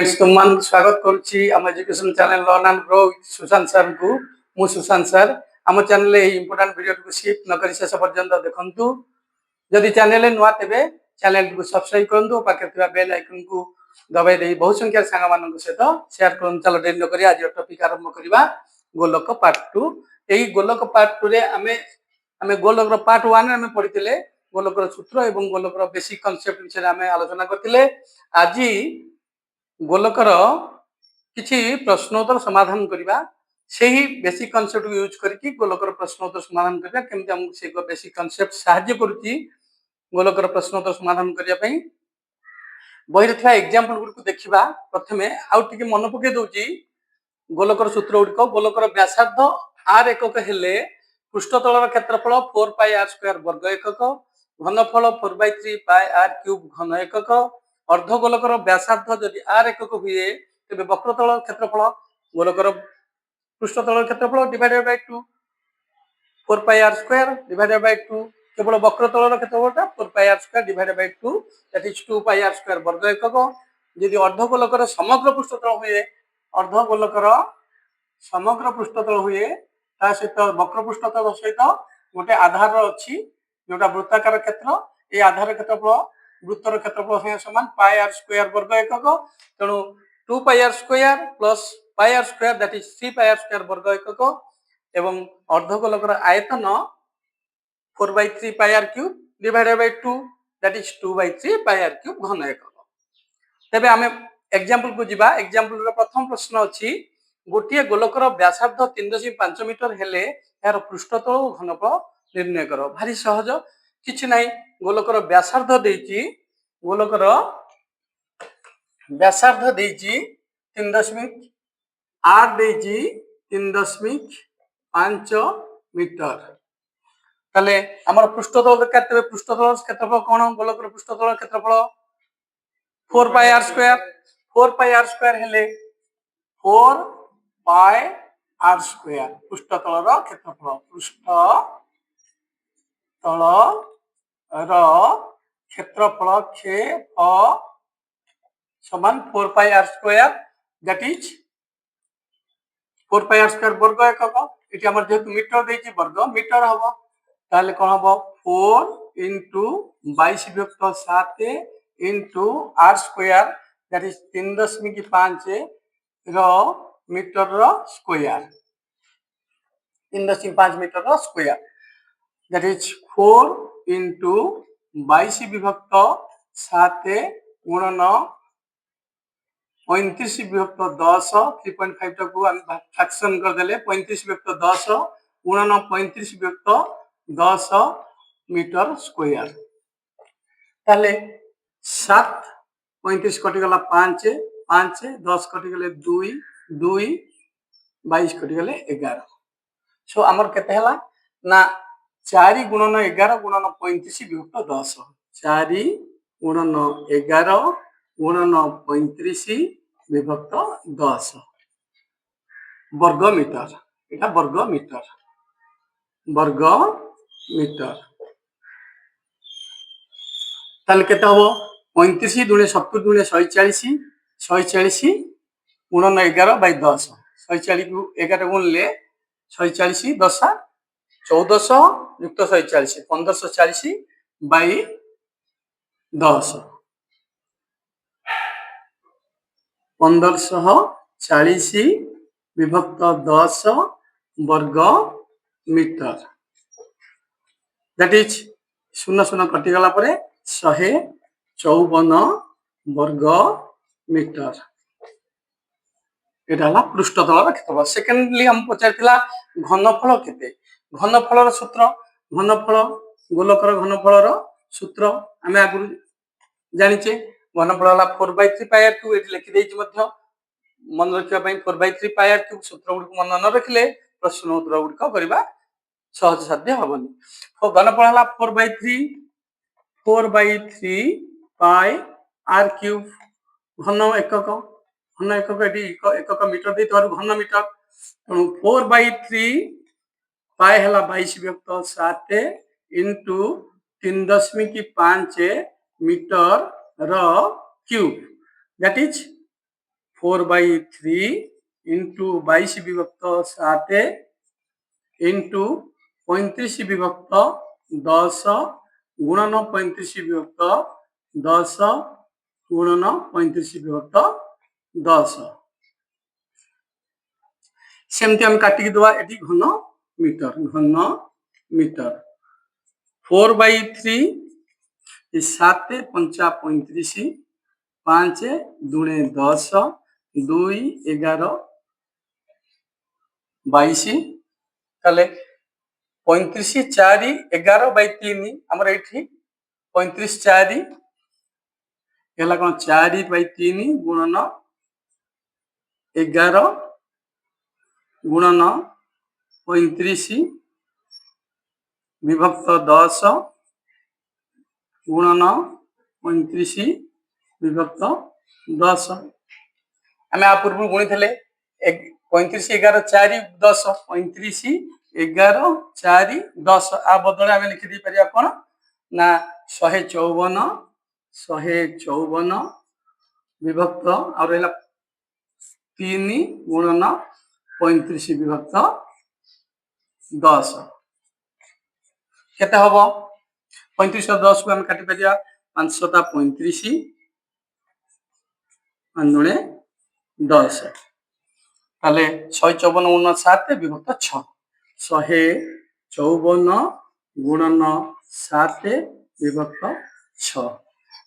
तुम स्वागत करुच्ची आम education channel learn and grow with Sushant sir को मु सुशांत सर आम चैनल इंपोर्टेंट वीडियो को स्किप न करी शेष पर्यंत देखंतु जदि चैनल नुआ तेबे चैनल को सब्सक्राइब करंतु पाखे थिबा बेल आइकन को दबाई दे बहु संख्या सांग मानक सहित शेयर करन। चलो डेरी न करी आज टॉपिक आरंभ करिबा गोलक पार्ट 2। एही गोलक पार्ट 2 रे आमे गोलक पार्ट 1 रे आमे पढितिले गोलकर सूत्र एवं गोलकर बेसिक कांसेप्ट विषय आमे आलोचना करतिले। आज गोलकर किछि प्रश्नोत्तर समाधान करिबा सेही बेसिक कांसेप्ट को यूज करके गोलकर प्रश्नोत्तर समाधान करिबा केमति हम से बेसिक कांसेप्ट सहाय्य करूची गोलकर प्रश्नोत्तर समाधान करिया पई बहिरे थिबा एग्जांपल गुड को देखिबा। प्रथमे आउ टिके मन पके दोची गोलकर सूत्र गुड को गोलकर व्यासार्ध r एकक हेले पृष्ठतलर क्षेत्रफल 4 पाई r स्क्वायर वर्ग एकक घनफल 4/3 पाई r क्यूब घन एकक अर्धगोलकर व्यासार्ध जदि r एकक हुए तेबे वक्रतल क्षेत्रफल गोलकर पृष्ठतल क्षेत्रफल divided by 2 4 pi r square divided by 2 केवल वक्रतलर क्षेत्रफलटा 4 पाई r square divided by 2 that is 2 pi r square वर्ग एकक। यदि अर्धगोलकर समग्र पृष्ठतल हुए अर्धगोलकर समग्र पृष्ठतल हुए ता सहित वक्र पृष्ठतल सहित गोटे आधार अछि जोटा वृत्ताकार क्षेत्र ए आधार क्षेत्रफल वृत्तर क्षेत्रफल सहित समान पाई r स्क्वायर वर्ग एकक तेणु 2 पाई r square plus pi r square that is 3 pi r square वर्ग एकक एवं अर्धगोलकर आयतन 4/3 pi r cube divided by 2 that is 2/3 pi r cube घन एकक। तबे हमें एग्जांपल को जिबा। एग्जांपल रो प्रथम प्रश्न अछि गोटिए गोलकर व्यासार्ध 3.5 मीटर हेले यार पृष्ठतल घनफल निर्णय करो। भारी सहज किछि नै गोलकर व्यासार्ध देछि गोलकर व्यासार्ध देछि 3.8 देछि 3.5 मीटर तले हमर पृष्ठतल केते पृष्ठतल क्षेत्रफल कोन गोलकर पृष्ठतल क्षेत्रफल 4 पाई r स्क्वायर हेले 4 पाई r स्क्वायर पृष्ठतल रो क्षेत्रफल पृष्ठतल रो क्षेत्रफल समान 4 पाई r square that is 4 pi r square वर्ग एकक इति हमर जेतु मीटर देछि वर्ग मीटर हबो ताले कोन हबो 4 22 विभक्त 7 into r square that is 3.5 रो मीटर रो स्क्वायर 3.5 मीटर रो स्क्वायर दैट इज 4 into 22 विभक्त 7 गुणन 35 विभक्त 10 3.5 को हम फ्रैक्शन कर देले 35 विभक्त 10 गुणन 35 विभक्त 10 मीटर स्क्वायर ताले 7 35 कटि गला 5 5 10 कटि गले 2 2 22 कटि गले 11 सो हमर केते हला ना 4 गुणन 11 गुणन 35 विभक्त 10 4 गुणन 11 गुणन 35 विभक्त 10 वर्ग मीटर एटा वर्ग मीटर ताले केते हबो 35 दुने 70 दुने 140 140 गुणन 11 बाय 10 140 को 11 गुणले 140 10 1400 युक्त 140 1540 बाय 10 1540 विभक्त 10 वर्ग मीटर दैट इज 00 कटि गला परे 154 वर्ग मीटर एटा हला पृष्ठतल क्षेत्रफल। सेकेंडली हम पचारतिला घनफल केते घनफलर सूत्र घनफल गोलकर घनफलर सूत्र हमें आगु जानिचे घनफल हला 4/3 पाई r क्यूब एटी लिखि देछि मध्य मन रखिया पई 4/3 पाई r क्यूब सूत्र गुड मन न रखिले प्रश्न उत्तर गुड को करबा सहज साध्य हबनी। तो घनफल हला 4/3 पाई r क्यूब घन एकक एटी एकक मीटर दे तो घन मीटर 4/3 पाई हला 22 विभक्त 7 into 3.5 मीटर रो क्यूब दैट इज 4/3 इंटू 22 विभक्त 7 इंटू 35 विभक्त 10 गुणन 35 विभक्त 10 गुणन 35 विभक्त 10 सेमती हम काटिक दवा एटी घन मीटर 4/3 7 पंचा 35 5 दुणे 10 2 11 22 ताले 35 4 11/3 हमर एठी 35 4 एला कोन 4/3 गुणन 11 गुणन 35 विभक्त 10 गुणन 35 विभक्त 10 आम आ पूर्व गुणी थे 35 11 4 10 35 11 4 10 आ बदले आम लिखिदी पारिया कौन ना 154 विभक्त और रहा 3 गुणन 35 विभक्त 10 केते हबो 35 और 10 को हम काटि परिया 5 7 35 अनुणे 10 ताले 154 7 विभक्त 6 154 गुणन 7 विभक्त 6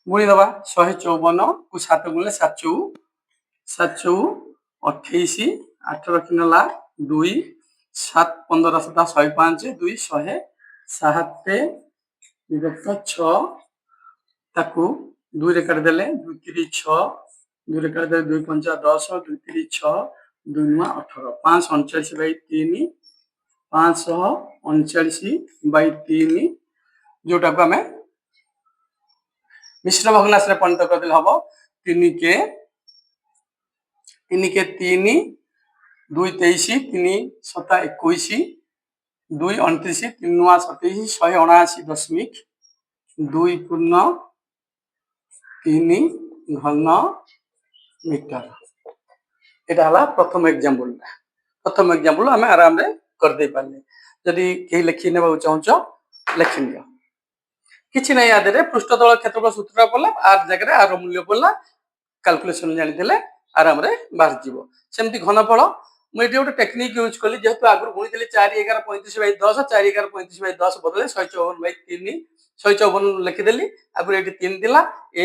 गुणी दबा 154 को 7 गुणले 7 7 28 8 रखिनला 2 7 15 7 105 2 7 विभक्त 6 ताकू 2 रे काट देले 2 3 6 2 रे काट देले 2 5 10 2 3 6 2 9 18 539/3 539/3 जोटा को हमें मिश्र भग्नांश रे परिणत कर देले हबो 3 के 3 2 23 3 7 21 2 29 3 9 27 179.2 पूर्ण 3 घन मीटर एटा हला प्रथम एग्जांपल हमें आराम रे कर दे पाले जदी के लिखि नेबा चाहछो लिखि लियो किछि नै आदरे पृष्ठतल क्षेत्रफल सूत्र पड़ला आर जगह आर मूल्य पड़ला कैलकुलेशन जानि देले आराम रे बाहर जीवो सेमती घनफल मुझे गोटे टेक्निक यूज कली जेहेतु आगु गुणी 4 11 35/10 4 11 35/10 बदले 154/3 154 लिखिदेली आगु ये 3 दिला ए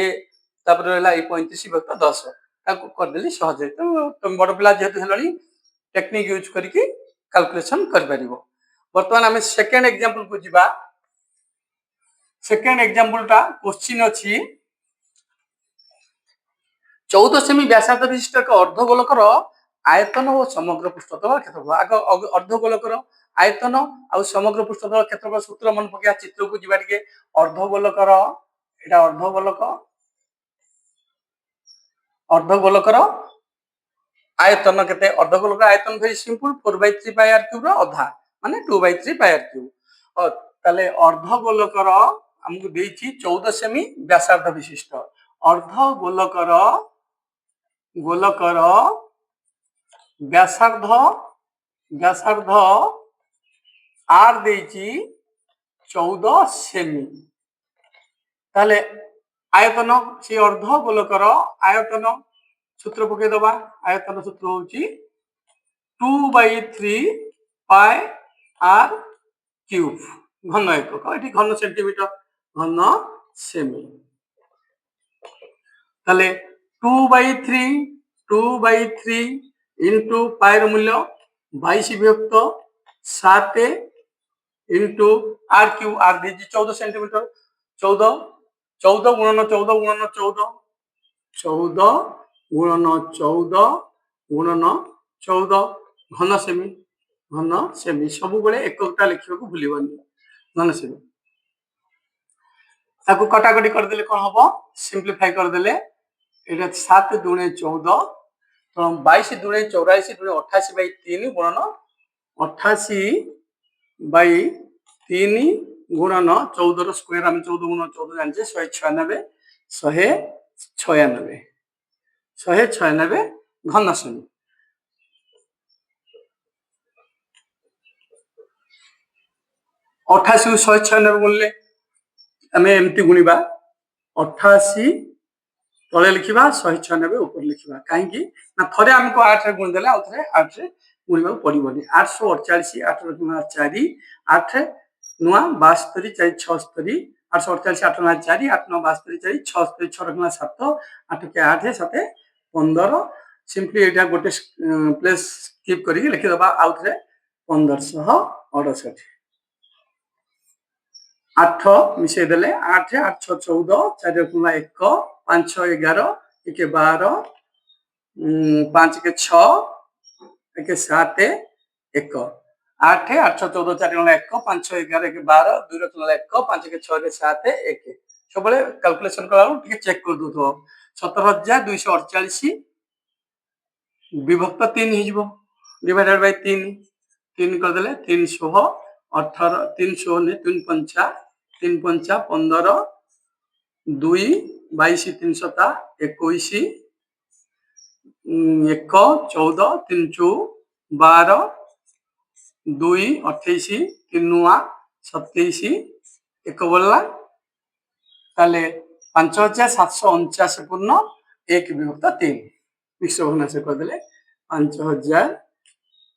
तापर रहला 35 विभक्त 10 ताको कर देली सहज तो तुम बड़ पिला जेहेतु हेलनी टेक्निक यूज करके कैलकुलेशन कर परिबो वर्तमान हमें सेकंड एग्जांपल को जिबा सेकंड एग्जांपल टा क्वेश्चन अछि 14 सेमी व्यासार्ध विशिष्ट एक अर्धगोलकर आयतन और समग्र पृष्ठतल क्षेत्रफल आग अर्धगोलकर आयतन और समग्र पृष्ठतल क्षेत्रफल सूत्र मन पकिया चित्र को जिबा के अर्धगोलकर एटा अर्धगोलकर आयतन केते अर्धगोलकर आयतन very simple 4/3 pi r cube रो आधा माने 2/3 पाई आर क्यूब और ताले अर्धगोलकर हमकु देछि 14 सेमी व्यासार्ध विशिष्ट अर्धगोलकर व्यासार्ध आर देछि 14 सेमी ताले आयतन से अर्धगोलकर आयतन सूत्र पके दबा आयतन सूत्र होची 2/3 पाई आर क्यूब घन एकक एटी घन सेंटीमीटर घन सेमी ताले 2/3 इंटू पाई मूल्य 22 विभक्त 7 इंटू आर क्यूब आर दी 14 सेंटीमीटर 14 गुणन 14 गुणन 14 गुणन 14 गुणन 14 घन सेमी सब बेले एककटा लिखा भूलनी घन सेमी ताको कटाकटी कर देले कोन हबो सिंपलीफाई कर देले एटा 7 दुणे 14 तो 22 दुणे 84 दुणे 88/3 गुणन 88/3 गुणन 14 रो स्क्वायर हम 14 गुणन 14 जान छे 196 196 ଘନ ସେମି। अठाशी 196 बोलले आम एमती गुणवा 88 तले लिखा 196 ऊपर लिखा कहीं थे आमको 8 रे गुणिदेले आउ थे 8 रे गुणवा पड़ोनी 848 8 गुणा 4 8 नुआ 72 4 76 848 8 गुणा 4 8 9 72 4 76 6 गुणा 7 8 के 8 7 15 सिंपली एटा गोटे प्लेस स्किप करके लिखिदबा आउ थे 1568 8 मिसे देले 8 8 6 14 4 गुणा 1 5 6 11 1 12 5 के 6 1 7 1 8 8 6 14 4 गुणा 1 5 6 11 1 12 2 गुणा 1 5 के 6 के 7 1 सब कैलकुलेशन करा चेक कर दो 17248 विभक्त 3 हो डिवाइडेड बाय 3 3 कर देले 300 18 300 ने 3 पंचा 3 पंचा 15 2 22 3 सता 21 1 14 3 चौ 12 2 28 3 नुआ 27 1 बोलला ताले 5749 पूर्ण 1 विभक्त 3 मिश्र भग्नांश कर देले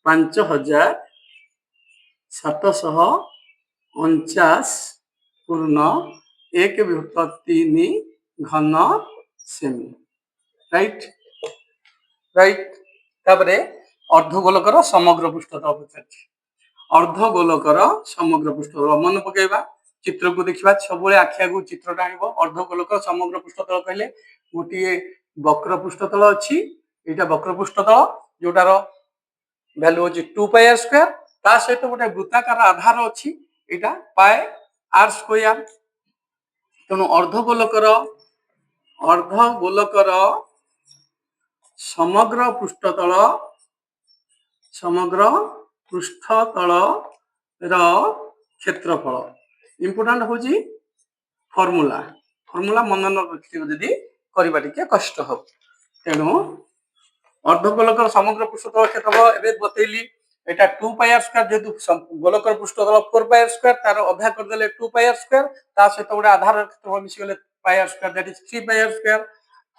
5749 पूर्ण 1 विभक्त 3 घन सेमी राइट राइट तापरे अर्धगोलकर समग्र पृष्ठतल पचार अर्धगोलकर समग्र पृष्ठतल मन पकेबा चित्र को देखा सब आखि आगु चित्र टाइब अर्धगोलकर समग्र पृष्ठतल कहले गोटे वक्र पृष्ठतल अच्छी यहाँ वक्र पृष्ठतल जोटार भैल्यू अच्छी 2 पाई आर स्क्वायर ता सहित गोटे वृत्ताकार आधार अच्छी यहाँ पाए आर स्क्वायर तेणु अर्धगोलकर समग्र पृष्ठतल क्षेत्रफल इम्पोर्टाट हूँ फर्मूला मन रखी करवा कष्ट हो तेणु अर्धगोलकर समग्र पृष्ठतल क्षेत्रफल एवं बतैली यहाँ 2 पाई आर स्क्वायर जेहेतु गोलकर पृष्ठतल 4 पाई आर स्क्वायर तार अधा करदे 2 पाई आर स्क्वायर ता सहित गोटे आधार क्षेत्रफल मिसीगले pi are square that is 3 pi are square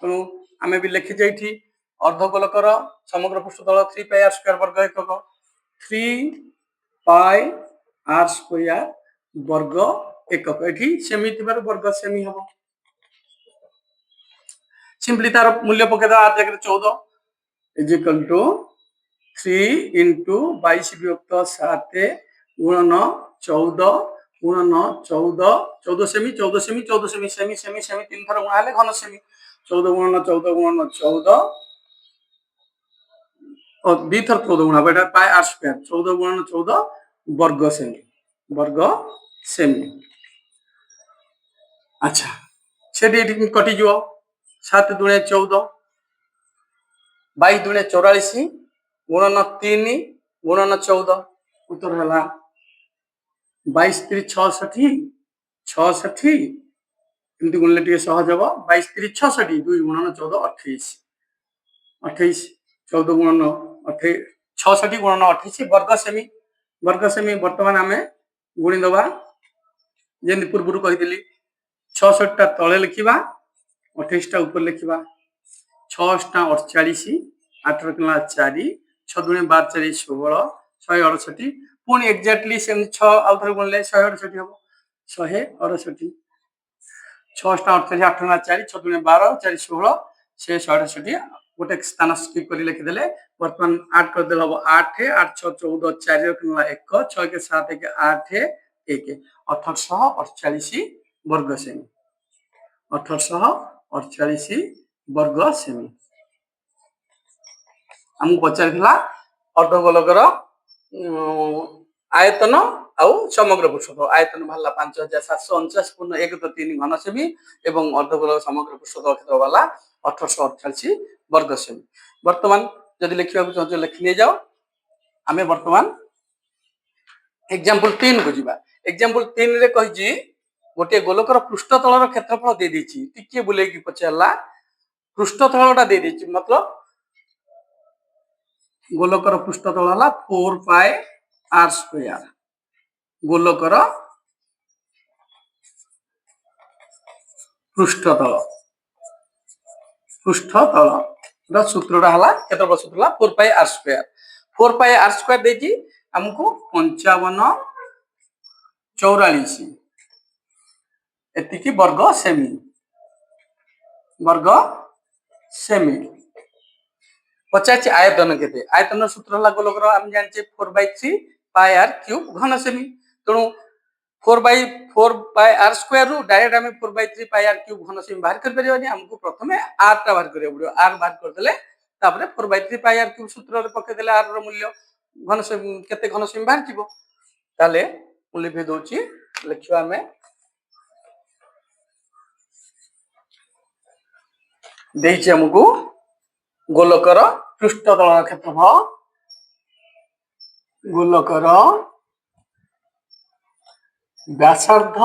तेणु आम भी लिखी जाइए अर्धगोलकर समग्र पृष्ठतल 3 पाई आर स्क्वायर वर्ग एकक 3 पाई आर स्क्वायर वर्ग एकक ये सेमी वर्ग सेमी हम सिंपली तार मूल्य पकड़ आर जगह 14 इज इक्वल टू 3 इंटू 22 विभक्त 7 गुणन 14 गुणन 14 semi 14 semi 14 semi semi semi semi 3 थर गुणा हेले घन सेमी 14 गुणन 14 और 2 थर 14 गुणा बेटा पाई आर स्क्वायर 14 गुणन 14 वर्ग सेमी अच्छा से कटि जो 7 दुणे 14 22 दुणे 44 गुणन 3 गुणन 14 उत्तर है 22 3 66 66 एमती गुणले टे सहज हम 22 3 66 2 गुणन 14 28 28 14 गुणन 66 गुणन 28 वर्ग सेमी बर्तमान आम गुणी दबा जमी पूर्व कही 66 तले लिखा 28 ऊपर लिखा 6 48 8 गुणा 4 6 दुणे 12 4 16 168 पुणी एक्जाक्टली सेम 6 आउ थे गुणले 168 हम 168 6 48 8 गुणा 4 6 दुणे 12 4 16 से 168 गोटे स्थान स्किप कर लिखिदे बर्तमान 8 करदे हम 8 8 6 14 4 गुणा 1 6 के 7 1 8 1 1848 वर्ग सेमी 1848 वर्ग सेमी आमको पचार अर्धगोलकर आयतन आउ समग्र पृष्ठतल आयतन बाहर 5749 पूर्ण 1 तो 3 घन सेमी एवं अर्धगोलक समग्र पृष्ठतल क्षेत्र वाला 1848 वर्ग सेमी वर्तमान जदि लिखा चाहते लिखि नहीं जाओ आम वर्तमान एग्जांपल 3 को जीवा एग्जांपल 3 रे कहि गोटे गोलकर पृष्ठतलर क्षेत्रफल दे देछि टिके बुले की पचारला पृष्ठतलटा दे देछि मतलब ଗୋଲକର ପୃଷ୍ଠତଳ ହେଲା 4πr²। ଗୋଲକର ପୃଷ୍ଠତଳ ସୂତ୍ରଟା ହେଲା କେତେ ବଳ ସୂତ୍ର ହେଲା 4πr²। 4πr² ଦେଇକି ଆମକୁ 55 44 ଏତିକି ବର୍ଗ ସେମି ପଚାରିଛି ଆୟତନ କେତେ। ଆୟତନ ସୂତ୍ର ହେଲା ଗୋଲକର ଆମେ ଜାଣିଛେ 4/3πr³ ଘନ ସେମି। ତେଣୁ 4/4πr² ରୁ ଡାଇରେକ୍ଟ ଆମେ 4/3πr³ ଘନ ସେମି ବାହାର କରିପାରିବାନି। ଆମକୁ ପ୍ରଥମେ r ଟା ବାହାର କରିବାକୁ ପଡିବ। r ବାହାର କରିଦେଲେ ତାପରେ 4/3πr³ ସୂତ୍ରରେ ପକେଇଦେଲେ r ର ମୂଲ୍ୟ ଘନ ସେମି କେତେ ଘନ ସେମି ବାହାରି ଯିବ। ତାହେଲେ ମୁଁ ଲିଭେଇ ଦଉଛି, ଲେଖିବା ଆମେ ଦେଇଛି ଆମକୁ ଗୋଲକର ପୃଷ୍ଠତଳ କ୍ଷେତ୍ରଫଳ, ଗୋଲକର ବ୍ୟାସାର୍ଦ୍ଧ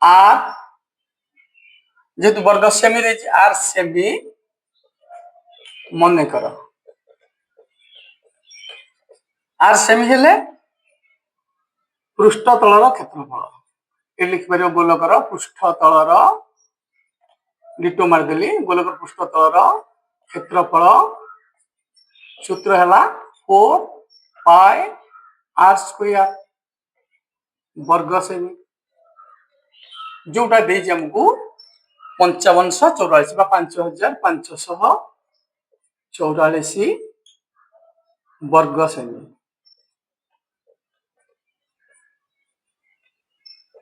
r যেহেতু বর্গ সেমি রয়েছে r সেমি মনে কর r সেমি হলে পৃষ্ঠতলর ক্ষেত্রফল এ লিখিপার গোলকর পৃষ্ঠতলর লিটো মারিদেলি গোলকর পৃষ্ঠতলর ক্ষেত্রফল সূত্র হলা 4πr² বর্গ সেমি जोटा देइछि हमकु 5544 बा 5544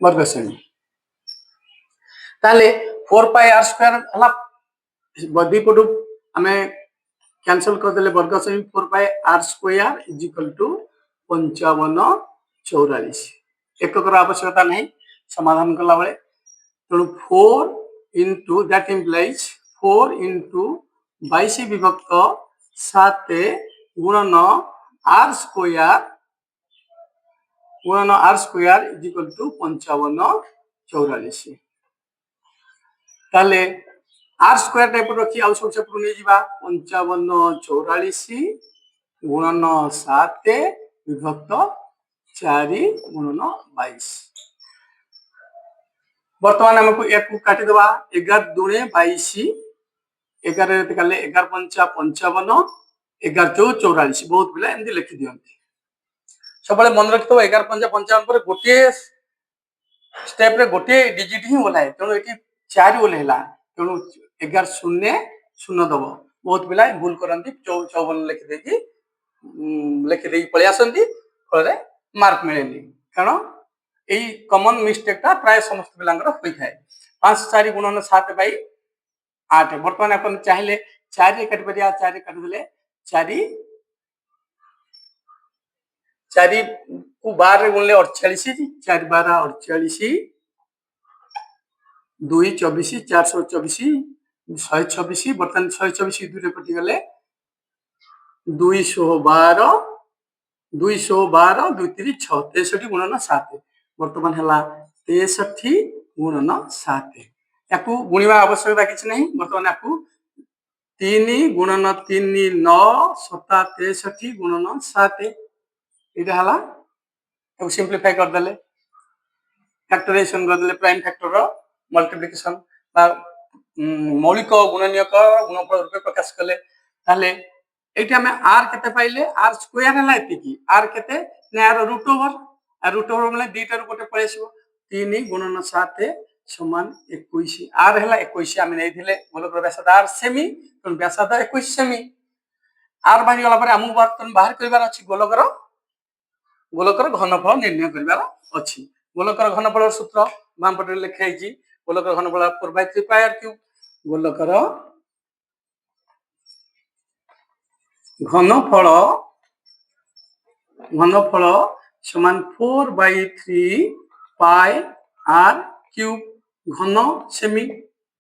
वर्ग सेमी ताले 4πr² हला बदी पटु हमें कैंसिल कर देले वर्ग सेमी 4πr² = 5544 एककर आवश्यकता नहीं समाधान कला बेले। तेणु 4 into that implies 4 into 22 विभक्त 7 गुणन r² = 5544 ताले r² टाइप रखी आउ सब सेपटू नहीं जिबा 5544 गुणन 7 विभक्त 4 गुणन 22 बर्तमान हमको एक काटी दबा 11 दूने 22 11 काले 11 पंचा 55 11 चौ 44 बहुत पिला एमती लिखि दियंती सब मन रखिथो 11 पंचा 55 पर गोटे स्टेप रे गोटे डिजिट ही ओलाय तेणु एटी 4 ओलेला तेणु 11 शून्य शून्य दबो बहुत पिला भूल करंती 54 लिखि देई पळि आसंती फळे मार्क मिलेनी कारण এই কমন মিস্টেকটা প্রায় সমস্ত পিলাঙ্গর হই থাকে 5 4 গুণন 7 বাই 8 বর্তমান আপন চাইলে 4 রে কাটি পারিয়া 4 রে কাটি দিলে 4 को 12 रे गुणले 48 4 12 48 2 24 424 126 बर्तमान 126 2 रे कटि गले 212 212 2 3 6 63 गुणन 7 बर्तमान है 63 गुणन 7 याकू गुणिबा आवश्यकता किछ नहीं बर्तमान याकू 3 गुणन 3 9 7 63 गुणन 7 इटा हला तो सिंपलीफाई कर देले फैक्टराइजेशन कर देले प्राइम फैक्टर रो मल्टीप्लिकेशन बा मौलिक गुणनीयक गुणफल रूप प्रकाश कले ताले एठी हमें r केते पाइले r² हला एतिकी r केते ने r रूट ओवर मतलब 2 टा गोटे पळे आसीबो 3 गुणन 7 समान 21 r हला 21 आमे नै थिले गोलकर व्यासार्ध r सेमी तो व्यासार्ध 21 सेमी r बाहि गला पर हमु बर्तन बाहर करबार अछि गोलकर घनफल निर्णय करबार अछि गोलकर घनफल सूत्र बाम पटे लिखाइ छी गोलकर घनफल 4/3πr³ गोलकर घनफल समान 4/3πr³ घन सेमी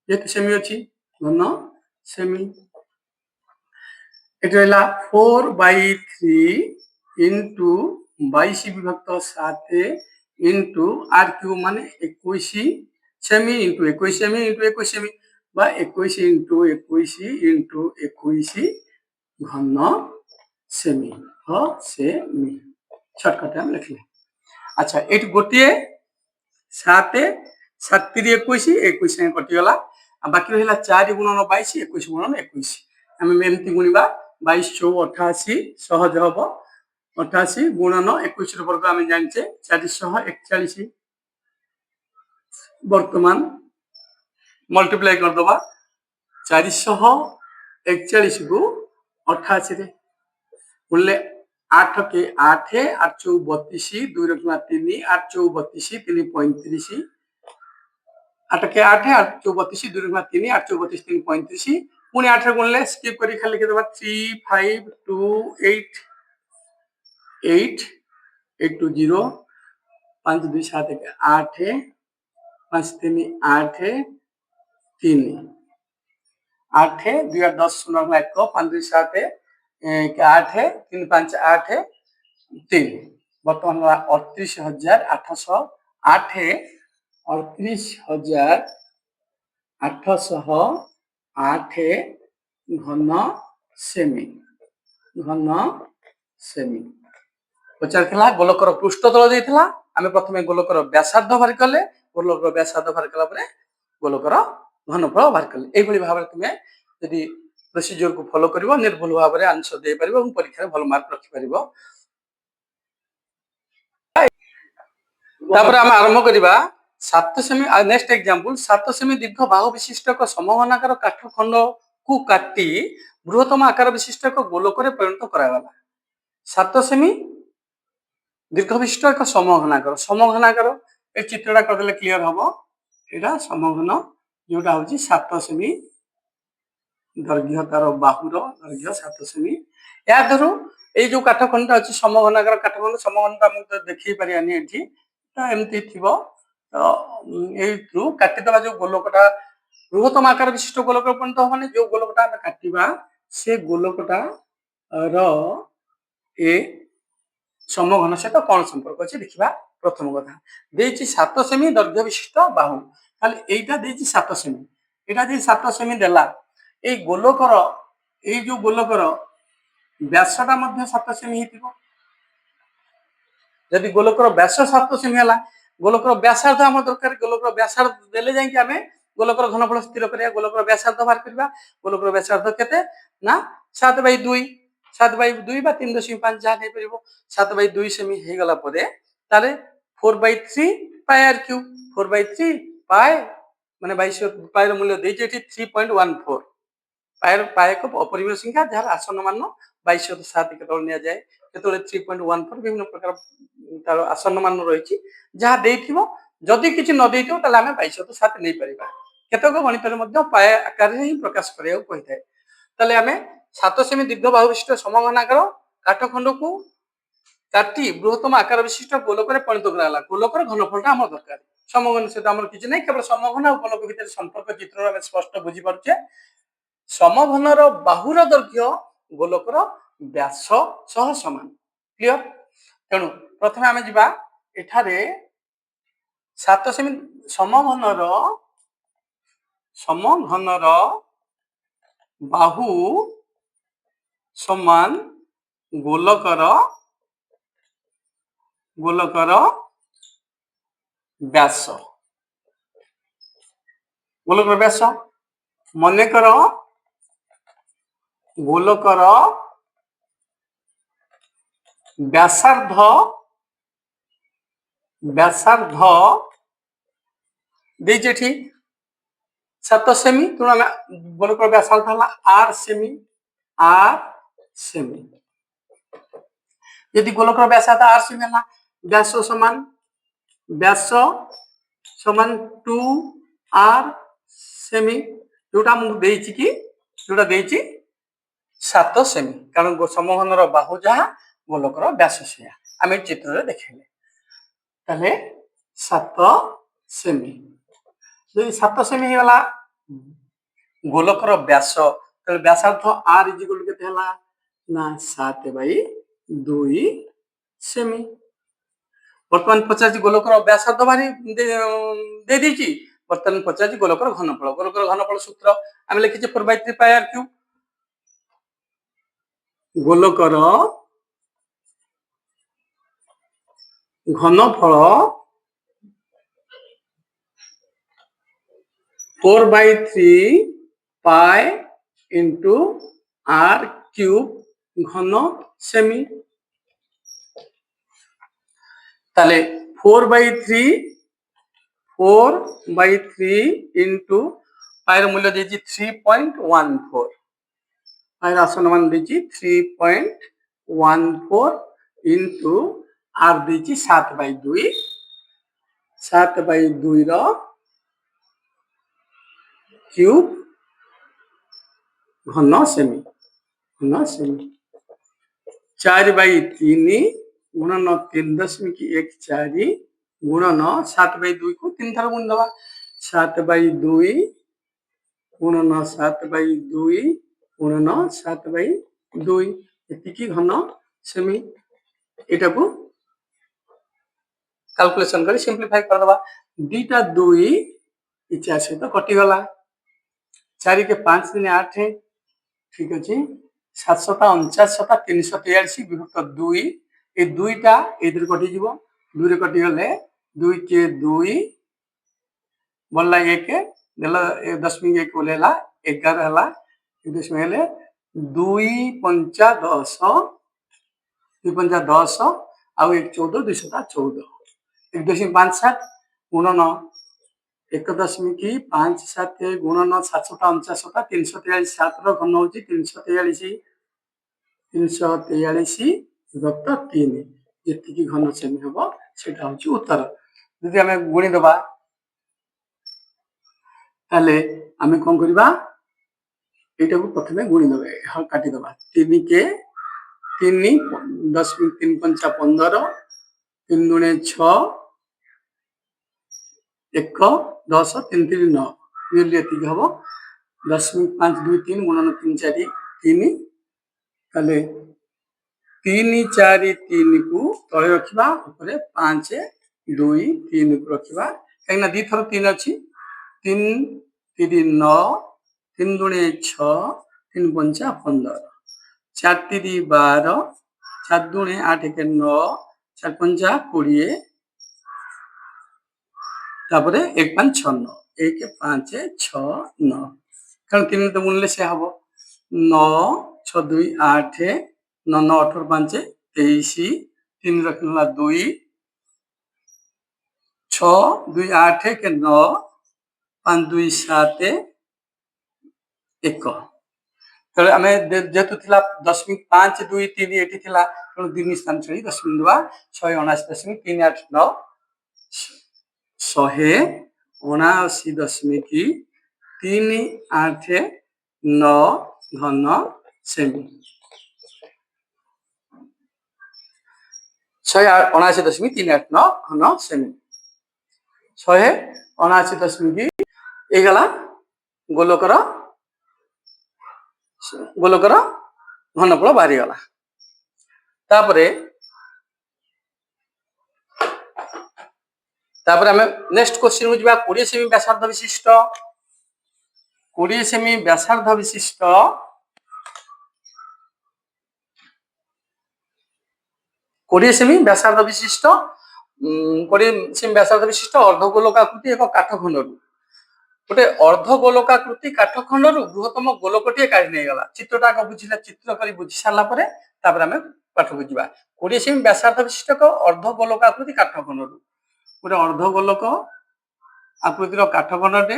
एक सेमी अछि घन सेमी एटला 4/3 into 22 विभक्त 7 into r³ माने 21 semi into 21 semi into 21 semi বা 21 ইন্টু 21 ঘন সেমি সেমি শর্টকটে আমি লিখলি। আচ্ছা এটি গোটিয়ে 7 7 3 21 21 সাথে কটিগলা বাকি রহিলা 4 গুণন 22 21 গুণন 21 আমি এমতি গুণিবা 22 4 88 সহজ হব 88 গুণন 21 র বর্গ আমি জানছে 441 বর্তমান মল্টিপ্লাই कर दबा 441 को 88 रे बोले 8 के 8 8 चौ 32 2 रखना 3 8 चौ 32 3 35 8 के 8 8 चौ 32 2 रखना 3 8 चौ 32 3 35 पुणी 8 रे बोले स्किप करी खाली के दबा 3 5 2 8 8 8 2 0 5 2 7 8 5 3 8 3 8 2 8 10 16 1 5 2 7 8 3 5 8 3 बर्तमान 38,808 38,808 घन सेमी पचार गोलकर पृष्ठतल देइथिला आमे प्रथमे गोलकर व्यासार्ध बाहर कले गोलकर व्यासार्ध बाहर कला परे गोलकर घनफल बाहर कले एई भली भाबरे तुमे यदि प्रोसीजर को फॉलो करिवो निर्भुल भाबरे आंसर दे परिबो और परीक्षा रे भल मार्क रखि परिबो। तापर हम आरंभ करिबा 7 सेमी नेक्स्ट एग्जांपल 7 सेमी दीर्घ बाहु विशिष्ट एक समघनाकार काठखंड को काटी बृहत्तम आकार विशिष्ट एक गोलकर परिणत करागला 7 सेमी दीर्घ विशिष्ट एक समघनाकार ए चित्रटा करदेले क्लियर हबो एटा समघन जोटा होची 7 सेमी दैर्घ्य तार बाहुर दैर्घ्य 7 सेमी या धरो ए जो काठखंडा अछि समघनाकार काठखंड समघनता हम देखि परियानी एठी ता एमती थिबो तो ए थ्रू काटी दबा जो गोलकटा बृहत्तम आकार विशिष्ट गोलक परिणत होबने जो गोलकटा हम काटिबा से गोलकटा रो ए समघन सहित कौन संपर्क अच्छे देखा प्रथम कथा देछि 7 सेमी दैर्घ्य विशिष्ट बाहु ताले एटा देछि 7 सेमी एटा जे 7 सेमी देला ए गोलकर ए जो गोलकर व्यासटा मध्ये 7 सेमी हितिबो यदि गोलकर व्यास 7 सेमी हला गोलकर व्यासार्ध हम दरकार गोलकर व्यासार्ध देले जाई कि हमें गोलकर घनफल स्थिर करिया गोलकर व्यासार्ध बाहर करबा गोलकर व्यासार्ध केते ना 7/2 7/2 बा 3.5 जा नै परिबो 7/2 सेमी हे गला परे ताले 4/3 पाई आर क्यूब 4/3 पाई माने 22 पाई रो मूल्य देछि एठी 3.14 पाई को अपरिमेय संख्या जहार आसन मान 22/7 केतल निया जाय केतले 3.14 विभिन्न प्रकार तार आसन मान रहिछि जहा देइथिबो जदि किछि न देइथिबो ताले हमें 22/7 नै परिबा केतक गणित रे मध्ये पाई आकार रे ही प्रकाश करिया कहिथाय ताले हमें 7 सेमी दीर्घ बाहु विशिष्ट समघनाकार काठखंड को काटी बृहत्तम आकार विशिष्ट गोलकर परिणत कराला गोलकर घनफलटा हमर दरकार समघन से हमर किछि नै केवल समघन और गोलक भितर संपर्क चित्र हम स्पष्ट बुझी परछे समघनर बाहुर दैर्घ्य गोलकर व्यास सह समान क्लियर तेणु प्रथमे आमे जिबा एठारे 7 सेमी समघनर बाहु समान गोलकर व्यास मने कर गोलकर व्यासार्ध देजे ठीक 7 सेमी तुम गोलकर व्यासार्ध हला आर सेमी यदि गोलकर व्यासार्ध आर सेमी हला व्यास समान 2 आर सेमी जोटा मु देछि कि जोटा देछि 7 सेमी कारण समघनर बाहु जहा गोलकर व्यास सेया आमे चित्र रे देखैले तले 7 सेमी यदि 7 सेमी होला गोलकर व्यास तले व्यासार्ध आर इक्वल केते हला ना 7/2 सेमी वर्तमान 50 गोलकर व्यासार्ध बारी दे दीची बर्तमान पचार गोलकर घनफल। गोलकर घनफल सूत्र आम लिखी 4/3 पाई आर क्यूब। गोलकर घनफल 4/3 पाई इंटू आर क्यूब घन सेमी। ताले 4/3 इंटू पायर मूल्य देजी 3.14 पायर आसन मान देजी 3.14 इंटू आर देजी 7/2 7/2 रो क्यूब घन सेमी 4/3 गुणन 3.14 गुणन 7/2 को 3 थर गुण दबा 7/2 गुणन 7/2 गुणन 7/2 एतिकी घन सेमी। एटा को कैलकुलेशन करी सिंपलीफाई कर दबा। दुईटा 2 इच्छा से तो कटि गला 4 के 5 दिन 8 ठीक अच्छे 749 343 विभक्त 2 ये दुईटा इधर कटि जीव 2 रे कटि गले 2 के 2 बोलला 1 देला 10.1 बोलेला 11 हला 1 हेले 2 पंचा 10 2 पंचा 10 आउ 1 14 214 1.57 गुणन 1.57 गुणन 749 343 7 रो घन होची 343 विभक्त 3 जेतिकी घन सेमी हबो सेटा होची उत्तर। यदि हमें गुणी दबा ताले हमें कोन करबा एटा को प्रथमे गुणी दबे हम काटी दबा 3 के 3 10.3 पंचा 15 3 गुणे 6 1 10 3 3 9 नियरली एतिकी हबो 10.523 गुणन 3 4 3 ताले 3 4 3 को तळे रखिबा ऊपर 5 2 3 को रखिबा कहिना दी थर 3 अछि 3 3 9 3 गुणे 6 3 पंचा 15 4 3 12 4 गुणे 8 के 9 4 पंचा 20 तापरे 1 5 6 9 1 5 6 9 कारण 3 तो गुणले से हबो 9 6 2 8 9 9 18 5 23 3 रखला 2 6 2 8 के 9 5 2 7 1 तो आम जेतु थिला 10.523 एटी थिला तो 3 स्थान छड़ी 10.2 179.389 179.389 घन सेमी 179.389 घन सेमी 179 गला गोलकर घनफल बाहरी गला। तापरे हमें नेक्स्ट क्वेश्चन को जिबा 20 सेमी व्यासार्ध विशिष्ट 20 सेमी व्यासार्ध विशिष्ट 20 सेमी व्यासार्ध विशिष्ट 20 सेमी व्यासार्ध विशिष्ट अर्धगोलकाकृति एक काठखंडरू गोटे अर्धगोलकाकृति काठखंडरू बृहत्तम गोलकटिए काढ़ी नहीं गला। चित्रटा को बुझिला चित्र करी बुझी सारला परे तापर हमें पाठ को जिबा 20 सेमी व्यासार्ध विशिष्ट को अर्धगोलकाकृति काठखंडरू गोटे अर्धगोलक आकृतिर काठखंडटे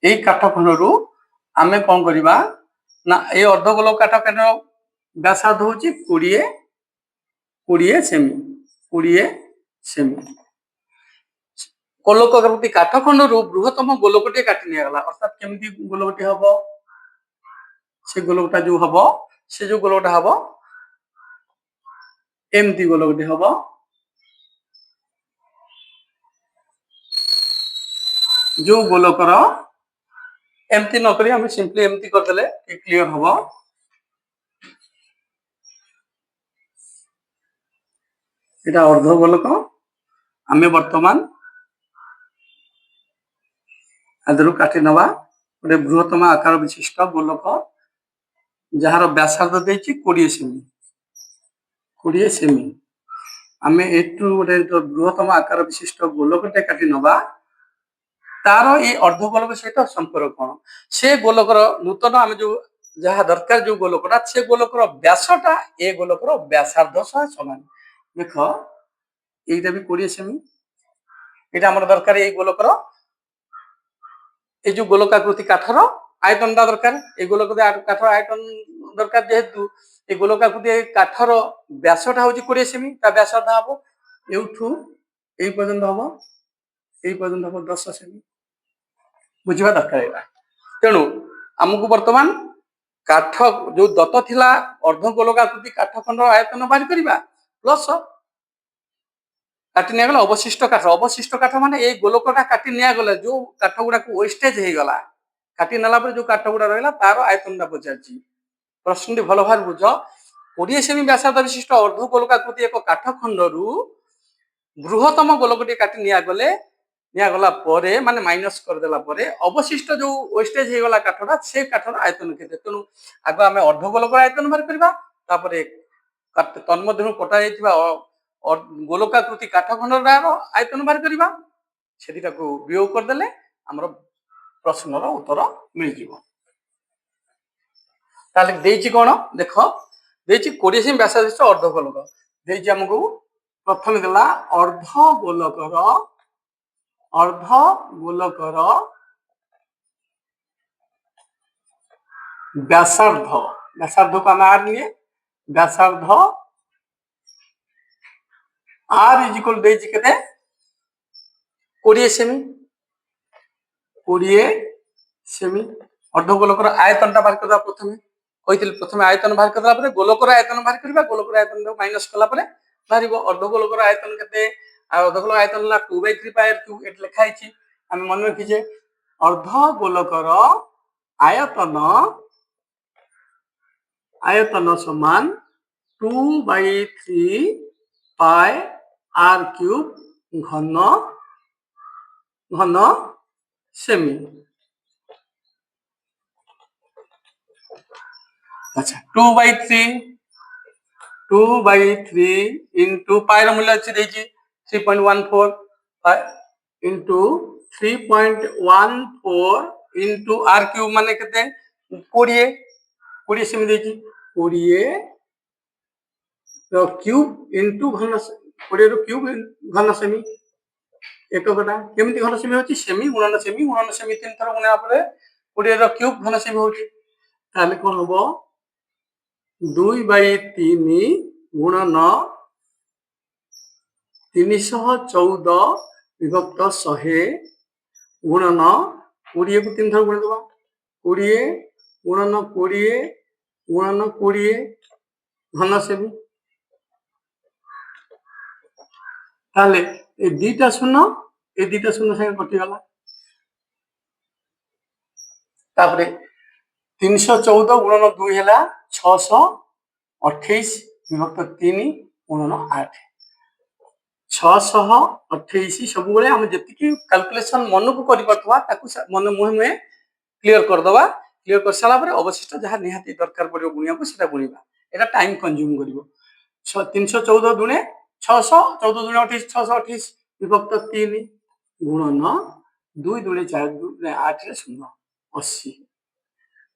এই কাঠখণ্ডରୁ ଆମେ କଣ କରିବା ନା এই अर्धगोलक काठखंड व्यासार्ध होची 20 सेमी गोलकाकृति काठखंडରୁ बृहत्तम गोलकटे काटी निया गला अर्थात केमती गोलकटे हबो से गोलकटा जो हबो से जो गोलकटा हबो एमती गोलकटे हबो जो गोलकर एमती न करी हम सिंपली एमती कर देले क्लियर हबो। এটা অর্ধ গোলক। আমি বর্তমান আদରୁ কাটি নেবা ଗୋଟେ ବୃହତ୍ତମ ଆକାର ବିଶିଷ୍ଟ ଗୋଲକ ଯାହାର ବ୍ୟାସାର୍ଦ୍ଧ ଦେଇଛି 20 ସେମି। 20 ସେମି। ଆମେ ଏଠୁ ଗୋଟେ ବୃହତ୍ତମ ଆକାର ବିଶିଷ୍ଟ ଗୋଲକଟେ କାଟି ନେବା। ତାର ଏଇ ଅର୍ଦ୍ଧ ଗୋଲକ ସହିତ ସମ୍ପର୍କ କଣ? ସେ ଗୋଲକର ନୂତନ ଆମେ ଯୋଉ ଯାହା ଦରକାର ଯୋଉ ଗୋଲକଟା ସେ ଗୋଲକର ବ୍ୟାସଟା ଏ ଗୋଲକର ବ୍ୟାସାର୍ଦ୍ଧ ସହ ସମାନ। ଦେଖ এইটা ବି 20 ସେମି। এটা ଆମର ଦରକାର ଏଇ ଗୋଲକର এই ଯୋଉ ଗୋଲକାକୃତି କାଠର ଆୟତନଟା ଦରକାର। এই ଗୋଲକ କାଠର ଆୟତନ ଦରକାର ଯେହେତୁ এই ଗୋଲକାକୃତି କାଠର ବ୍ୟାସଟା ହଉଛି 20 ସେମି। ତା ବ୍ୟାସାର୍ଦ୍ଧ ହବ ଏଉଠୁ এই ପର୍ଯ୍ୟନ୍ତ ହବ, এই ପର୍ଯ୍ୟନ୍ତ ହବ 10 ସେମି। ବୁଝିବା ଦରକାର ଏଇଟା। ତେଣୁ ଆମକୁ ବର୍ତ୍ତମାନ କାଠ ଯୋଉ ଦତ୍ତ ଥିଲା ଅର୍ଦ୍ଧ ଗୋଲକାକୃତି କାଠ ଖଣ୍ଡର ଆୟତନ ବାହାରି କରିବା ପ୍ଲସ କାଟି ନିଆଗଲା ଅବଶିଷ୍ଟ କାଠ। ଅବଶିଷ୍ଟ କାଠ ମାନେ ଏଇ ଗୋଲକଟା କାଟି ନିଆଗଲା ଯୋଉ କାଠ ଗୁଡାକୁ ୱେଷ୍ଟେଜ ହେଇଗଲା, କାଟି ନେଲା ପରେ ଯୋଉ କାଠ ଗୁଡା ରହିଲା ତାର ଆୟତନଟା ପଚାରିଛି। ପ୍ରଶ୍ନଟି ଭଲ ଭାବରେ ବୁଝ। 20 ସେମି ବ୍ୟାସାର୍ଦ୍ଧ ବିଶିଷ୍ଟ ଅର୍ଦ୍ଧ ଗୋଲକାକୃତି ଏକ କାଠ ଖଣ୍ଡରୁ ବୃହତ୍ତମ ଗୋଲକଟି କାଟି ନିଆଗଲା ପରେ ମାନେ ମାଇନସ କରିଦେଲା ପରେ ଅବଶିଷ୍ଟ ଯୋଉ ୱେଷ୍ଟେଜ ହେଇଗଲା କାଠଟା ସେ କାଠର ଆୟତନ କେତେ? ତେଣୁ ଆଗ ଆମେ ଅର୍ଦ୍ଧ ଗୋଲକର ଆୟତନ ବାହାର କରିବା, ତାପରେ ତନ୍ମଧ୍ୟରୁ କଟା ଯାଇଥିବା ଗୋଲକାକୃତି କାଠ ଖଣ୍ଡର ଆୟତନ ବାହାର କରିବା। ସେଦିଟାକୁ ବିୟୋଗ କରିଦେଲେ ଆମର ପ୍ରଶ୍ନର ଉତ୍ତର ମିଳିଯିବ। ତାହେଲେ ଦେଇଛି କଣ ଦେଖ, ଦେଇଛି 20 ସେମି ବ୍ୟାସାର୍ଦ୍ଧ ବିଶିଷ୍ଟ ଅର୍ଦ୍ଧ ଗୋଲକ। ଦେଇଛି ଆମକୁ ପ୍ରଥମେ ଦେଲା ଅର୍ଦ୍ଧ ଗୋଲକର ବ୍ୟାସାର୍ଦ୍ଧ। ବ୍ୟାସାର୍ଦ୍ଧକୁ ଆମେ ଆର ନିଏ, ବ୍ୟାସାର୍ଦ୍ଧ आर इज इक्वल ଦେଇଛି କେତେ 20 ସେମି। 20 ସେମି ଅର୍ଦ୍ଧ ଗୋଲକର ଆୟତନଟା ବାହାର କରିବା। ପ୍ରଥମେ କହିଥିଲି ପ୍ରଥମେ ଆୟତନ ବାହାର କରିଦେଲା ପରେ ଗୋଲକର ଆୟତନ ବାହାର କରିବା। ଗୋଲକର ଆୟତନଟାକୁ ମାଇନସ କଲା ପରେ ବାହାରିବ ଅର୍ଦ୍ଧ ଗୋଲକର ଆୟତନ କେତେ? ଆଉ ଅର୍ଦ୍ଧ ଗୋଲକ ଆୟତନ ହେଲା 2/3 ପାଇ r କ୍ୟୁବ। ଏଠି ଲେଖା ହେଇଛି ଆମେ ମନେ ରଖିଛେ ଅର୍ଦ୍ଧ ଗୋଲକର ଆୟତନ ସମାନ 2/3 ପାଇ r क्यूब घन सेमी। अच्छा 2/3 इंटू पाई मूल्य अच्छी देखिए 3.14 इंटू 3.14 इंटू r क्यूब माने केते 20 सेमी देखिए 20 रो क्यूब इंटू घन 20 रो क्यूब घन सेमी एक कटा केमिति घन सेमी होची सेमी गुणन सेमी 3 थर गुणा परे 20 रो क्यूब घन सेमी होची। ताले कोन होबो 2/3 गुणन 314 विभक्त 100 गुणन 20 को 3 थर गुण देबा 20 गुणन 20 गुणन 20 घन सेमी। ताले ए दुईटा शून्य संगे कटि गला। तापरे 314 गुणन 2 हैला 628 विभक्त 3 गुणन 8 628 सब बेले हम जति कैलकुलेशन मन को करि पड़तवा ताकू मन मुहे क्लियर कर दवा। क्लियर कर साला पर अवशिष्ट जहां निहाती दरकार पड़ियो गुणिया को सेटा गुणिबा। एटा टाइम कंज्यूम करिवो 314 दुने 600 14 दुने 28 628 विभक्त 3 गुणन 2 दुने 4 दुने 8 रे 0 80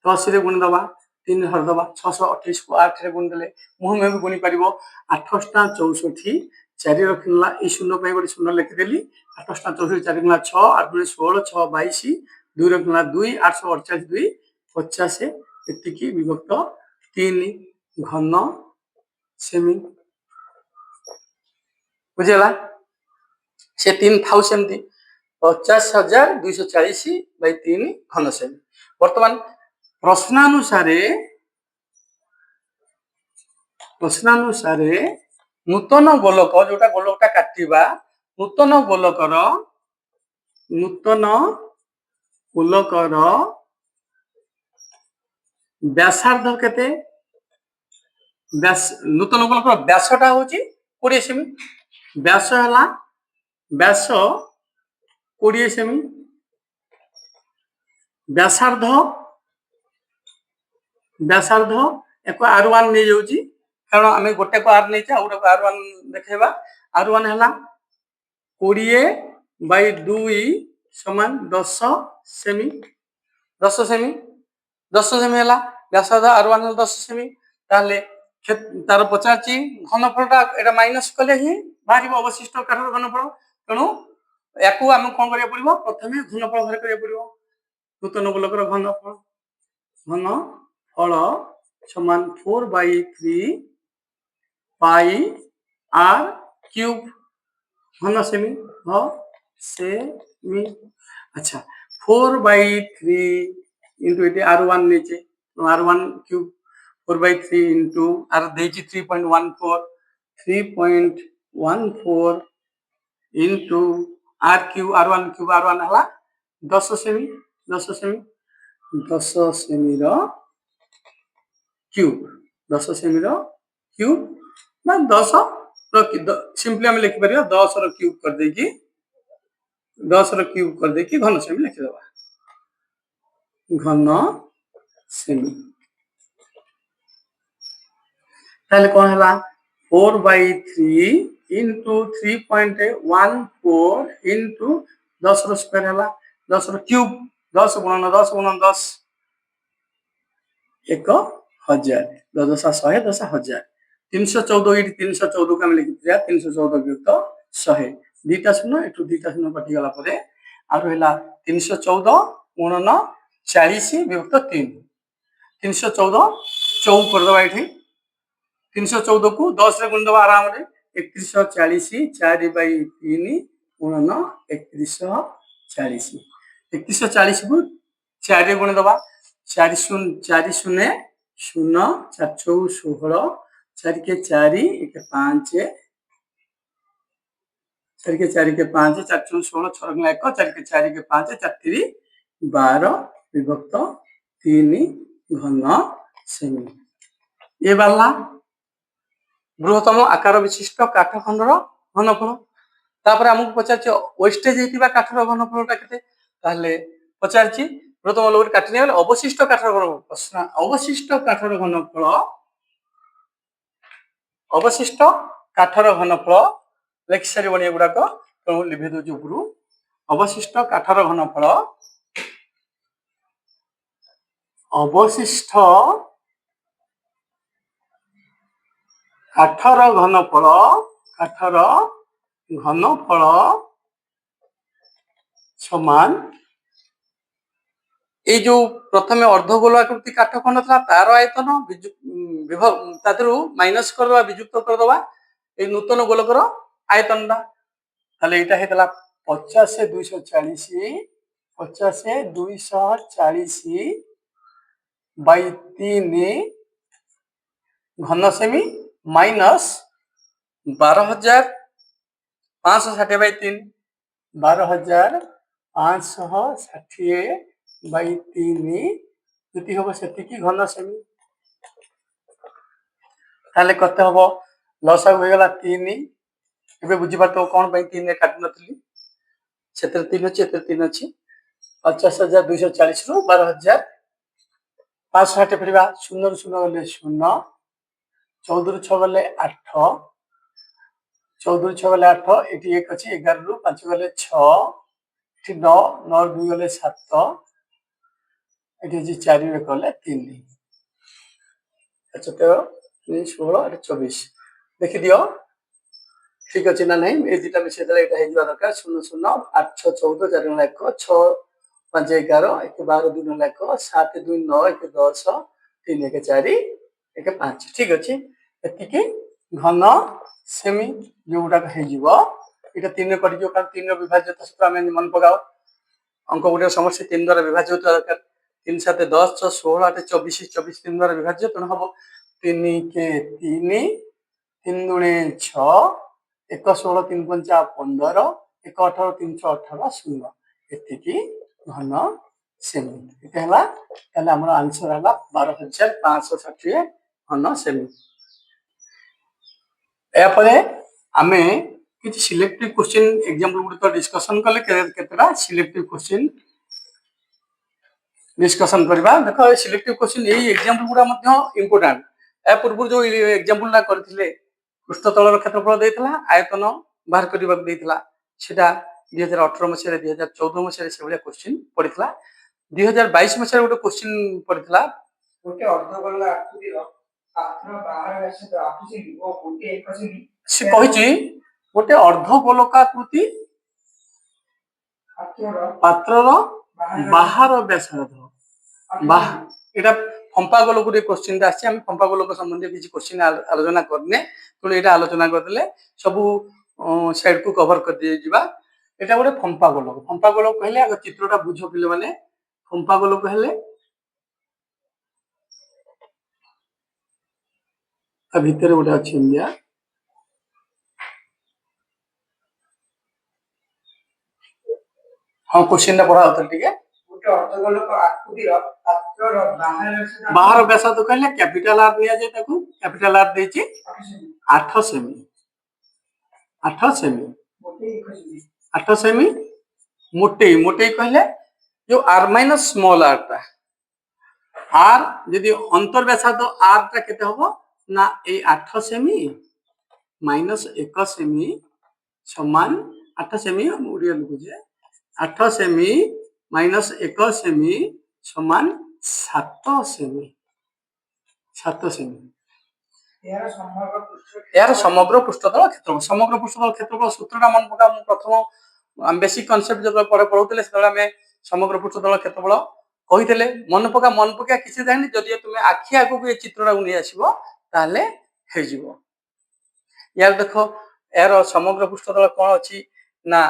तो 80 रे गुण दबा 3 हर दबा 628 को 8 रे गुण देले मुह में भी गुणी परिबो 8 64 4 रखला ए शून्य पे गोटे शून्य लिखि देली 8 64 4 गुणा 6 8 दुने 16 6 22 2 रखला 2 848 2 50 एतिकी विभक्त 3 घन सेमी बुझेला से 3 थाउ सेमती 50,240/3 घन सेमी। वर्तमान प्रश्नानुसारे नूतन गोलक जोटा गोलकटा काटिबा नूतन गोलकर व्यासार्ध केते नूतन गोलकर व्यासटा होची 20 सेमी व्यास है व्यास 20 सेमी व्यासार्ध व्यासार्ध एक R1 नहीं जाऊँगी कारण आम गोटे को आर नहीं गोटे को R1 देखा R1 है 20/2 समान 10 सेमी 10 सेमी 10 सेमी है व्यासार्ध R1 10 सेमी ताले तार पचार घनफलटा यहाँ माइनस कले ही बाहर अवशिष्ट काठर घनफल तेणु या आम कौन करा पड़ो प्रथम घनफल बाहर करा पड़ो नूतन गोलकर घनफल घनफल समान 4/3 पाई r क्यूब घन सेमी सेमी अच्छा 4/3 इंटू ये R1 नीचे R1 क्यूब 4/3 इंटू आर देची 3.14 इंटू R क्यूब R1 है 10 सेमी 10 सेमी क्यूब ना 10 सिंपली आम लिखिपर 10 क्यूब कर देकी 10 क्यूब कर देकी घन सेमी लिखिदबा घन सेमी ताले कौन है 4/3 इंटू 3.14 इंटू 10 स्क्वायर है 10 क्यूब 10 गुणन 10 1000 10 100 10,000 314 ये 314 को लिखी 314 वियुक्त 100 दुईटा शून्य एठू दुईटा शून्य कटिगला आ रहा 314 गुणन 40 वियुक्त 3 314 चौ करदे ये 314 को 10 रे गुणदबा आराम रे 3140 4/3 गुणन 3140 3140 को 4 रे गुणदबा 4 0 4 0 0 4 6 16 4 के 4 1 5 4 के 4 के 5 4 6 16 6 1 4 के 4 के 5 4 3 12 विभक्त 3 घन सेमी ये वाला बृहत्तम आकार विशिष्ट काठखंडर घनफल तापर आमको पचार वेस्टेज होता काठर घनफलटा के पचार बृहत्तम लोग काटि नहीं अवशिष्ट काठर प्रश्न अवशिष्ट काठर घनफल लिखि सारे बनी गुड़ाक तेणु लिभि दौर उपरू अवशिष्ट काठर घनफल अवशिष्ट काठर घनफल समान ये जो प्रथम अर्धगोलाकृति काठखंड था तार आयतन माइनस करदे विजुक्त करदे ये नूतन गोलकर आयतन यहाँ होता 50 240 50 240/3 घन सेमी माइनस 12,560/3 12,560/3 जी हम से घन सेमी ताले कते हम लसागु हो गला 3 एबे बुझी पातो कोन पई 3 रे काटि नथली क्षेत्र 3 अछि क्षेत्र 3 अछि 50,240 रु 12,560 फिरबा 0 0 गले 0 14 रु 6 गले 8 14 रु 6 गले 8 एटी 1 अछि 11 रु 5 गले 6 एटी 9 9 रु 2 गले 7 एटी जी 4 रे गले 3 अच्छा 16 24 देखि दियो ठीक अच्छे ना नहीं ये दुटा मिसे देला एटा हेजिबा दरकार 0 0 8 6 14 4 1 6 5 11 1 12 2 1 7 2 9 1 10 3 1 4 1 5 ठीक अच्छे एतिके घन सेमी जोटा हेजिबो एटा 3 रे कटि जो कारण 3 रे विभाज्यता सूत्र हम मन पकाओ अंक गुटे समस्या 3 द्वारा विभाज्य होता दरकार 3 7 10 6 16 8 24 24 3 द्वारा विभाज्य तेणु हम 3 के 3 3 दुणे 6 1 16 3 5 15 1 18 3 18 0 एतिकी घन सेमी एटा हला हमर आंसर हला 12,560 घन सेमी या परे आमे କିଛି ସିଲେକ୍ଟିଭ क्वेश्चन एग्जांपल गुडी तो डिस्कशन कले केतेटा सिलेक्टिव क्वेश्चन डिस्कशन करबा। देखो सिलेक्टिव क्वेश्चन एई एग्जांपल गुडा मध्ये इंपोर्टेंट। ए पूर्व जो एग्जांपल ना करथिले पृष्ठतलर क्षेत्रफल देइतला आयतन बाहर करबा देइतला सेटा 2018 मसिया 2014 मसिया से भलिया क्वेश्चन पडितला। 2022 मसिया गोटे क्वेश्चन पडितला गोटे अर्धगोल आकृतिर पात्र बाहर आसे आकृति ओ गोटे एक सेमी से कहिछि गोटे अर्धगोलकाकृति पात्रर बाहर व्यासार्ध এটা ফম্পা গোলক গুড়ি কোশ্চিন আসছে। আমি ফম্পা গোলক সম্বন্ধে কিছু কোশ্চিন আলোচনা করনে তেমন এটা আলোচনা করলে সবু সাইড কু কভার করে দিয়ে ଯିବା। এটা গোটে ফম্পা গোলক। ফম্পা গোলক কহিলে আগে চিত্রটা বুঝো পিলে মানে ফম্পা গোলক হেলে তা ভিতরে গোটে আছে ইন্ডিয়া हाँ क्वेश्चन टा पढ़ा होता ठीक है। गोटे अर्धगोलक आकृतिर पात्रर बाहर व्यासार्ध कहले कैपिटल आर दिया जाय ताकू कैपिटल आर देछि 8 सेमी 8 सेमी गोटे एक सेमी 8 सेमी मोटे मोटे कहले जो आर माइनस स्मॉल आर टा आर यदि अंतर व्यासार्ध आर टा केते हबो ना ए 8 सेमी माइनस 1 सेमी समान 8 सेमी ओडिया लिखुजे 8 सेमी माइनस 1 सेमी समान 7 सेमी 7 सेमी यार समग्र पृष्ठतल क्षेत्रफल सूत्रटा मन पका प्रथम बेसिक कांसेप्ट जब पढौतले सेतले हम समग्र पृष्ठतल क्षेत्रफल कहितले मन पका किछि जानि जदि तुमे आखि आगु के चित्रटा उनी आसीबो ताले हे जिवो। यार देखो यार समग्र पृष्ठतल कोन अछि ना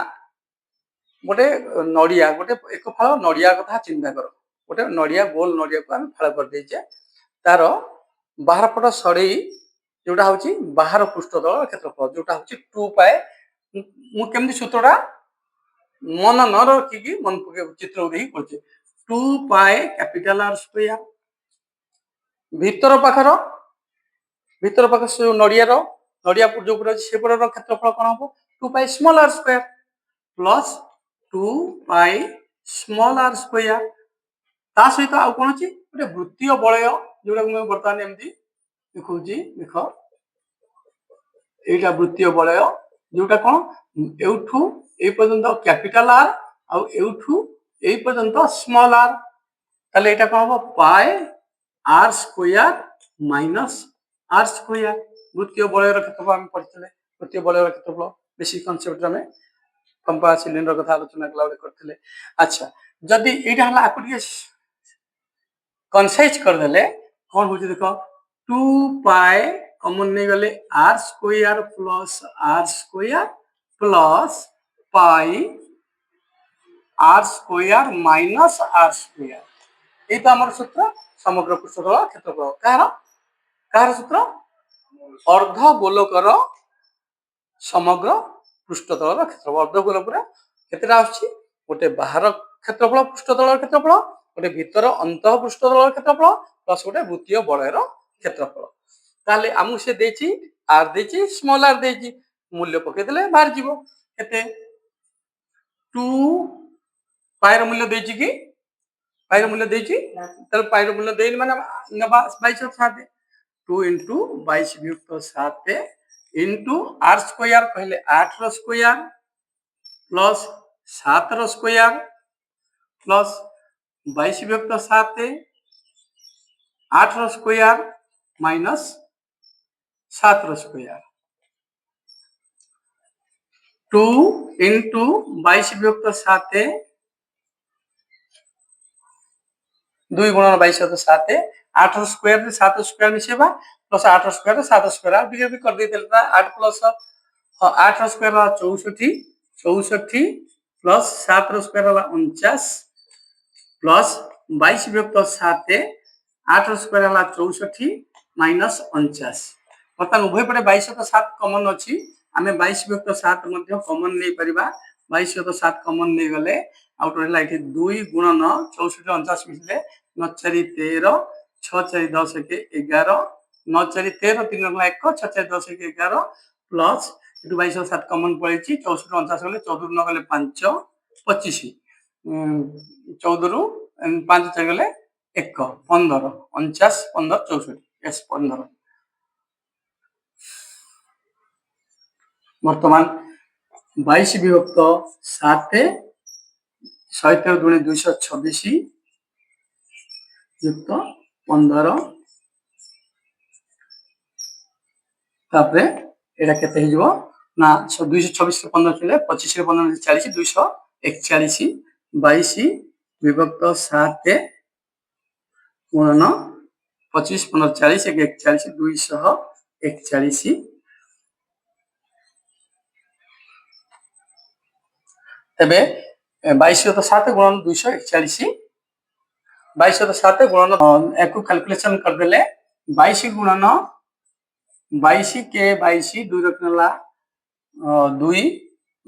गोटे नड़िया गोटे एक फल नड़िया कथा चिंता कर गोटे नड़िया गोल नड़िया को आम फाड़ कर देचे तार बाहर पट सड़ई जोटा हूँ बाहर पृष्ठतल क्षेत्रफल जोटा हूँ 2 पाए मुझे सूत्रटा मन न रखिकी मन पके चित्र देखिए 2 पाए कैपिटल आर स्क्वायर भीतर पाखर से नड़िया नड़िया जो सेपटर क्षेत्रफल कौन हम 2 pi small R square plus 2 pi small R square ता सहित आ कोन अछि गोटे वृत्तीय बलय जोटा मैं वर्तमान एमदी देखौछि देख एटा वृत्तीय बलय जोटा कोन एउठू ए पर्यंत कैपिटल आर आ एउठू ए पर्यंत स्मॉल आर ताले एटा कोन हो pi are square minus are square वृत्तीय बलय क्षेत्रफल हम पढ़ितले वृत्तीय बलय क्षेत्रफल बेसिक कांसेप्ट में कंपा सिलिंडर कथा आलोचना करते। अच्छा जदि एटा हला आपको कंसाइज कर देले कौन हो देख 2 पाए कॉमन नहीं गले R square plus pi are square minus are square ये तो हमारे सूत्र समग्र पृष्ठतल क्षेत्रफल कार सूत्र अर्ध गोलकर समग्र पृष्ठतल क्षेत्रफल अर्धगोलक केतेटा आछि गोटे बाहर क्षेत्रफल पृष्ठतल क्षेत्रफल गोटे भीतर अंत पृष्ठतल क्षेत्रफल प्लस गोटे वृत्तीय बलयर क्षेत्रफल ताले आमु से देछि आर देछि स्मॉल आर देछि मूल्य पके देले बाहर जीवो केते 2 पायर मूल्य देछि कि पायर मूल्य देछि तल पायर मूल्य देइन माने 22/7 2 * 22/7 इंटू आर स्क्वायर कहले 8 रो स्क्वायर प्लस 7 रो स्क्वायर प्लस 22/7 8 रो स्क्वायर माइनस 7 रो स्क्वायर 2 * 22/7 2 गुणन 22/7 8 रो स्क्वायर रे 7 रो स्क्वायर मिसेबा प्लस 8 रो स्क्वायर 7 रो स्क्वायर अब भी कर देते 8 प्लस 8 रो स्क्वायर 64 64 प्लस 7 रो स्क्वायर 49 प्लस 22/7 8 रो स्क्वायर 64 माइनस 49 बर्तमान उभय पटे 22/7 कॉमन अछि आमे 22/7 मध्ये कॉमन नै परिबा 22/7 कॉमन नै गले आउट रहला इथे 2 गुणन 64 49 मिसले 9 4 13 6 4 10 के 11 9 4 13 3 1 6 4 10 के 11 प्लस ଏଠୁ 22 7 କମନ ପଳେଇଛି 64 49 ଗଲେ 14 ନ ଗଲେ 5 25 14 ରୁ 5 ଚାଲିଗଲେ 1 15 49 15 64 yes 15 ବର୍ତ୍ତମାନ 22 ବିଭକ୍ତ 7 113 ଦୁणे 226 ଯୁକ୍ତ 15 ତାପରେ ଏଟା କେତେ ହେଇଯିବ ନା 226 ରେ 15 ଥିଲେ 25 ରେ 15 40 241 22 ବିଭକ୍ତ 7 ଗୁଣନ 25 15 40 41 241 ତେବେ 22 ଗୁଣନ 241 22 ଗୁଣନ ୟାକୁ କ୍ୟାଲକୁଲେସନ କରିଦେଲେ 22 ଗୁଣନ 22 के 22 2 रखनेला 2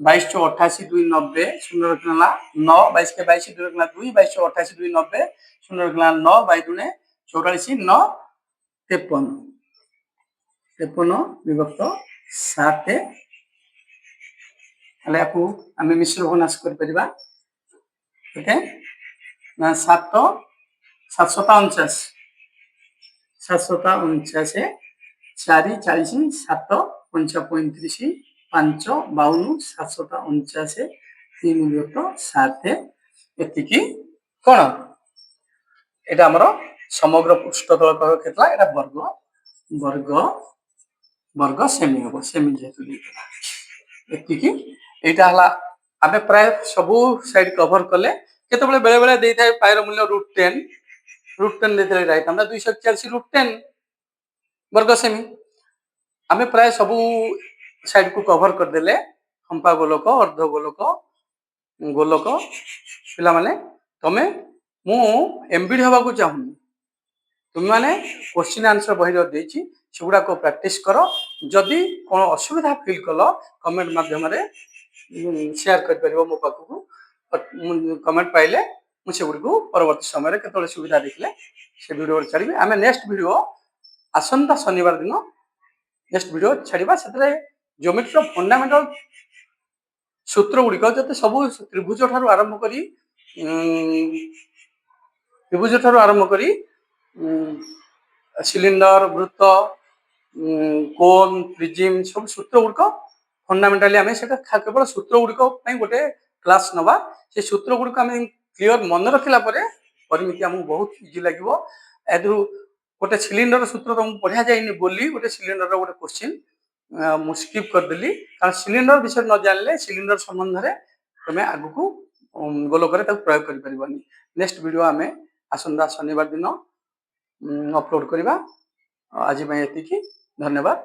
22 चो 88 2 90 0 रखनेला 9 22 के 22 2 रखनेला 2 22 चो 88 2 90 0 रखनेला 9 22 दुने 44 9 53 53 विभक्त 7 हले याकू आमे मिश्र भग्नांश कर परिबा ओके ना 7 749 749 4 40 7 5 35 5 52 749 3 विभक्त 7 एतिकी कोन एटा हमरो समग्र पृष्ठतल कह केतला एटा वर्ग वर्ग वर्ग सेमी हो सेमी जेतु दिला एतिकी एटा हला आबे प्राय सबु साइड कवर करले केते बेले बेले देई थाए पायर मूल्य √10 देतले राइट हमरा 241 √10 वर्ग सेमी आमे प्राय सबु साइड को कवर कर देले हंपा गोलक अर्ध गोलक गोलक पिला माने तमे मु एमबीडी हवा को चाहूनी तुम माने क्वेश्चन आंसर बही देछि सेगुडा को प्रैक्टिस करो जदि कोन असुविधा फील कलो कमेंट माध्यम रे शेयर कर परिबो मो पाखु कमेंट पाइले मु सेगुडी को परवर्ती समय रे केतले सुविधा देखले से वीडियो छाड़बी आमे नेक्स्ट वीडियो आसंता शनिवार दिन नेक्स्ट वीडियो छाड़बा सेतरे ज्योमेट्री फंडामेंटल सूत्र गुडी जते सब त्रिभुज ठारू आरंभ करी त्रिभुज ठारू आरंभ करी सिलिंडर वृत्त कोन प्रिज्म सब सूत्र गुडक फंडामेंटली आमे सेटा केवल सूत्र गुडक पई गोटे क्लास नबा से सूत्र गुडक आमे क्लियर मन रखिला परे परिमिति हमहु बहुत इजी लागिवो एदु गोटे सिलिंडर सूत्र तुम पढ़ा जाइनी बोली गोटे सिलिंडर गोटे क्वेश्चन मु स्किप कर देली कारण सिलिंडर विषय न जानले सिलिंडर संबंध रे तमे आगु को गोलक रे ताको प्रयोग करि परिबनी नेक्स्ट वीडियो आमे आसंदा शनिवार दिन अपलोड करिबा आज में एतिकी धन्यवाद।